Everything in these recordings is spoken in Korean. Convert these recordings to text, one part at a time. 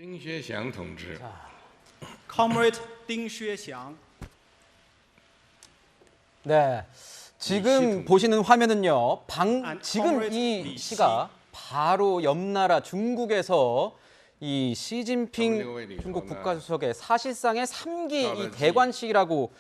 丁薛祥同志。 Comrade 丁薛祥. 네, 지금 보시는 화면은요. 지금 이 시가 바로 옆 나라 중국에서 이 시진핑 중국 국가주석의 사실상의 3기 이 대관식이라고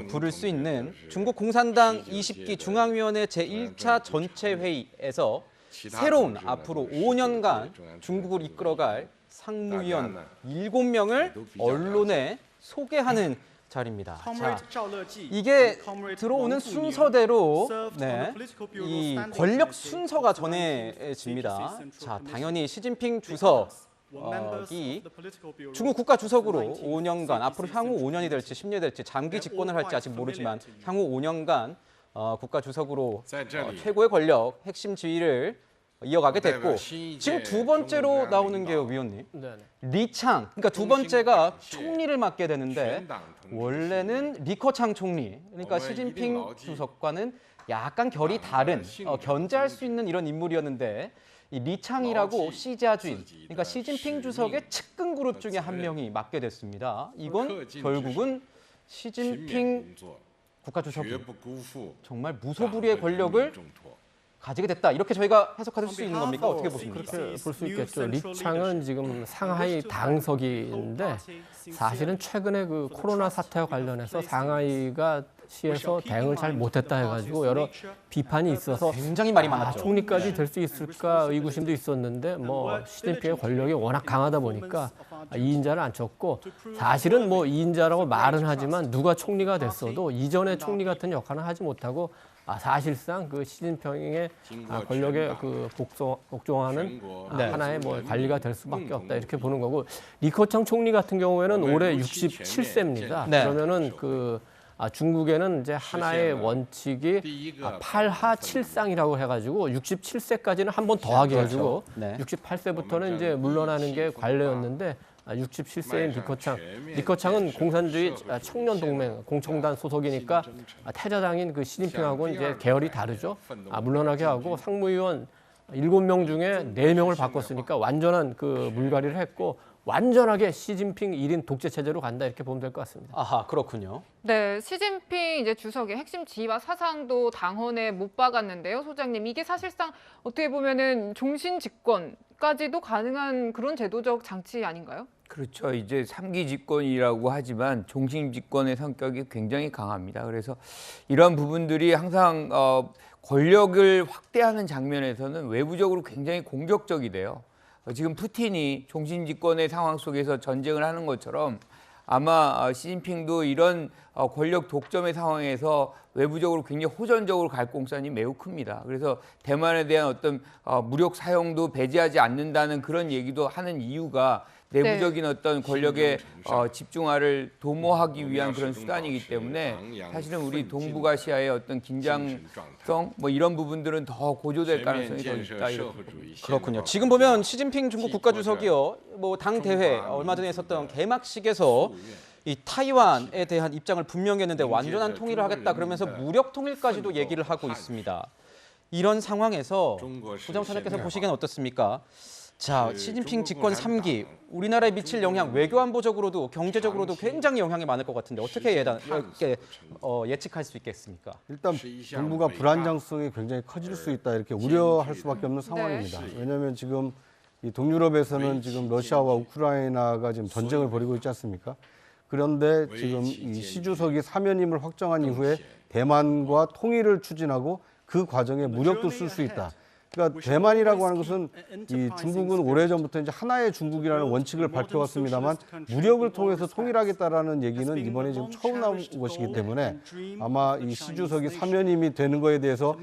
부를 수 있는 중국 공산당 20기 중앙위원회 제1차 전체 회의에서 새로운 앞으로 5년간 중국을 이끌어갈 상무위원 7명을 언론에 소개하는 자리입니다. 자, 이게 들어오는 순서대로 이 권력 순서가 정해집니다. 자, 당연히 시진핑 주석이 중국 국가 주석으로 5년간 앞으로 향후 5년이 될지 10년이 될지 장기 집권을 할지 아직 모르지만 향후 5년간 국가 주석으로 최고의 권력 핵심 지위를 이어가게 됐고 지금 두 번째로 나오는 게요, 위원님. 리창, 그러니까 두 번째가 총리를 맡게 되는데 원래는 리커창 총리, 그러니까 시진핑 주석과는 약간 결이 다른 견제할 수 있는 이런 인물이었는데 이 리창이라고 시자주인, 그러니까 시진핑 주석의 측근 그룹 중에 한 명이 맡게 됐습니다. 이건 결국은 시진핑 국가주석이 정말 무소불위의 권력을 가지게 됐다. 이렇게 저희가 해석할 수 있는 겁니까? 어떻게 보십니까? 그렇게 볼 수 있겠죠. 리창은 지금 상하이 당석인데 사실은 최근에 그 코로나 사태와 관련해서 상하이가 시에서 대응을 잘 못했다 해가지고 여러 비판이 있어서 굉장히 말이 많았죠. 총리까지 될 수 있을까 의구심도 있었는데 뭐 시진핑의 권력이 워낙 강하다 보니까 2인자를 앉혔고 사실은 뭐 2인자라고 말은 하지만 누가 총리가 됐어도 이전의 총리 같은 역할은 하지 못하고 사실상 그 시진핑의 권력에 그 복종하는 하나의 뭐 관리가 될 수밖에 없다 이렇게 보는 거고 리커창 총리 같은 경우에는 올해 67세입니다. 그러면은 그 중국에는 이제 하나의 원칙이 8하 7상이라고 해가지고 67세까지는 한 번 더 하게 해주고 68세부터는 이제 물러나는 게 관례였는데 67세인 리커창은 공산주의 청년동맹 공청단 소속이니까 태자당인 그 시진핑하고는 이제 계열이 다르죠. 물러나게 하고 상무위원 7명 중에 4명을 바꿨으니까 완전한 그 물갈이를 했고 완전하게 시진핑 1인 독재 체제로 간다 이렇게 보면 될 것 같습니다. 아하, 그렇군요. 네, 시진핑 이제 주석의 핵심 지위와 사상도 당헌에 못 박았는데요, 소장님. 이게 사실상 어떻게 보면은 종신 집권까지도 가능한 그런 제도적 장치 아닌가요? 그렇죠. 이제 3기 집권이라고 하지만 종신 집권의 성격이 굉장히 강합니다. 그래서 이런 부분들이 항상 권력을 확대하는 장면에서는 외부적으로 굉장히 공격적이 돼요. 지금 푸틴이 종신 집권의 상황 속에서 전쟁을 하는 것처럼 아마 시진핑도 이런 권력 독점의 상황에서 외부적으로 굉장히 호전적으로 갈 공산이 매우 큽니다. 그래서 대만에 대한 어떤 무력 사용도 배제하지 않는다는 그런 얘기도 하는 이유가 내부적인 어떤 권력의 집중화를 도모하기 위한 그런 수단이기 때문에 사실은 우리 동북아시아의 어떤 긴장성 뭐 이런 부분들은 더 고조될 가능성이 더 있다. 그렇군요. 지금 보면 시진핑 중국 국가주석이요, 뭐 당 대회 얼마 전에 있었던 개막식에서 이 타이완에 대한 입장을 분명히 했는데 완전한 통일을 하겠다 그러면서 무력 통일까지도 얘기를 하고 있습니다. 이런 상황에서 부장 차장께서 보시기엔 어떻습니까? 자, 시진핑 집권 3기, 우리나라에 미칠 영향, 외교안보적으로도 경제적으로도 굉장히 영향이 많을 것 같은데 어떻게 예측할 수 있겠습니까? 일단 동북아 불안정성이 굉장히 커질 수 있다 이렇게 우려할 수밖에 없는 상황입니다. 왜냐하면 지금 이 동유럽에서는 지금 러시아와 우크라이나가 지금 전쟁을 벌이고 있지 않습니까? 그런데 지금 이 시 주석이 사면임을 확정한 이후에 대만과 통일을 추진하고 그 과정에 무력도 쓸 수 있다. 그러니까 대만이라고 하는 것은 이 중국은 오래전부터 이제 하나의 중국이라는 원칙을 밝혀왔습니다만 무력을 통해서 통일하겠다라는 얘기는 이번에 지금 처음 나온 것이기 때문에 아마 이 시 주석이 사면임이 되는 거에 대해서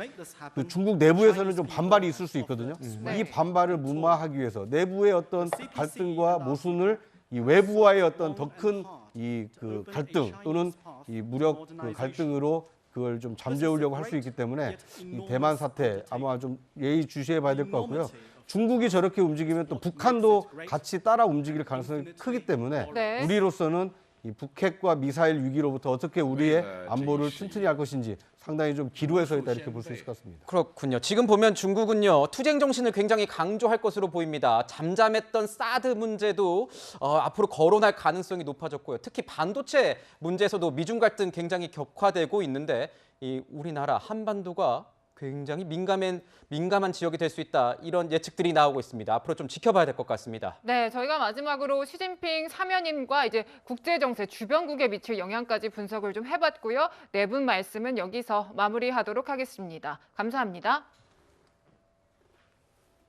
그 중국 내부에서는 좀 반발이 있을 수 있거든요. 이 반발을 무마하기 위해서 내부의 어떤 갈등과 모순을 이 외부와의 어떤 더 큰 이 그 갈등 또는 이 무력 그 갈등으로 그걸 좀 잠재우려고 할 수 있기 때문에 이 대만 사태 아마 좀 예의주시해 봐야 될 것 같고요. 중국이 저렇게 움직이면 또 북한도 같이 따라 움직일 가능성이 크기 때문에 우리로서는 이 북핵과 미사일 위기로부터 어떻게 우리의 안보를 튼튼히 할 것인지 상당히 좀 기로에 서 있다 이렇게 볼 수 있을 것 같습니다. 그렇군요. 지금 보면 중국은요, 투쟁 정신을 굉장히 강조할 것으로 보입니다. 잠잠했던 사드 문제도 앞으로 거론할 가능성이 높아졌고요. 특히 반도체 문제에서도 미중 갈등 굉장히 격화되고 있는데 이 우리나라 한반도가 굉장히 민감한 지역이 될 수 있다, 이런 예측들이 나오고 있습니다. 앞으로 좀 지켜봐야 될 것 같습니다. 네, 저희가 마지막으로 시진핑 사면인과 이제 국제 정세, 주변국에 미칠 영향까지 분석을 좀 해봤고요. 네 분 말씀은 여기서 마무리하도록 하겠습니다. 감사합니다.